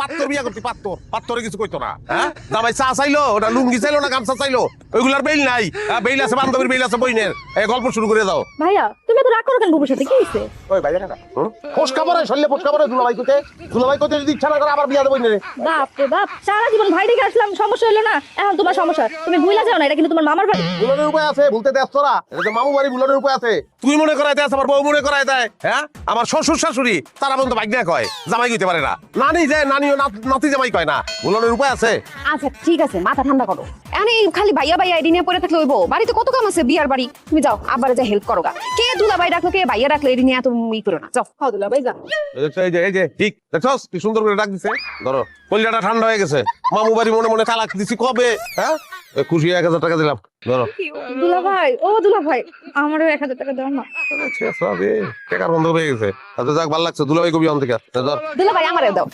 পাত্তর বিয়া করতি পাত্তরে কিছু কইতো না হ্যাঁ জামাই চা চাইলো ওটা লুঙ্গি চাইলো না গামছা চাইলো ওইগুলার বেল নাই বেল আছে বান্ধবীর বেল আছে বইনের এই গল্প শুরু করে দাও ভাইয়া তুমি তো রাগ করো কেন বুবুর সাথে কি হইছে ওই ভাইয়া কাকা ফোসকা পরে শরীরে ফোসকা পরে দুলাভাই কোতে যদি ইচ্ছা না করে আবার বিয়া দেবো রে বাপ রে বাপ সারা জীবন ভাই দেখে আসলাম সমস্যা হলো না এখন তোমার সমস্যা তুমি ভুলে যাও না এটা কিন্তু তোমার মামার বাড়ি ভুলনের উপায় আছে ভুলতে দেশ তোরা এটা তো মামু বাড়ি ভুলনের উপায় আছে তুই মনে করাই দেয় আমার বউ মনে করাই দেয় হ্যাঁ আমার শ্বশুর শাশুড়ি তারা বন্ধু ভাগ্যা কয় জামাই কইতে পারে না নানি যায় নানিও নাতি জামাই কয় না ভুলনের উপায় আছে আচ্ছা ঠিক আছে মাথা ঠান্ডা করো এখন এই খালি ভাইয়া ভাইয়া এডি নিয়ে পড়ে থাকলে হইব বাড়িতে কত কাম আছে বিয়ার বাড়ি তুমি যাও আবার যা হেল্প করো গা কে দুলাভাই ডাকলো কে ভাইয়া ডাকলো এডি নিয়ে তুমি ই করো না যাও খাও দুলাভাই যা এই যে ঠিক দেখছস কি সুন্দর করে ডাক দিছে ধরো কলিজাটা ঠান্ডা হয়ে গেছে মামু বাড়ি মনে মনে তালাক দিছি কবে হ্যাঁ খুশি 1000 টাকা দিলাম ধরো দুলাভাই আমারও 1000 টাকা দাও না টাকার বন্ধ হয়ে গেছে আচ্ছা যাক ভালো লাগছে দুলাভাই কবি অন থেকে ধর দুলাভাই আমারে দাও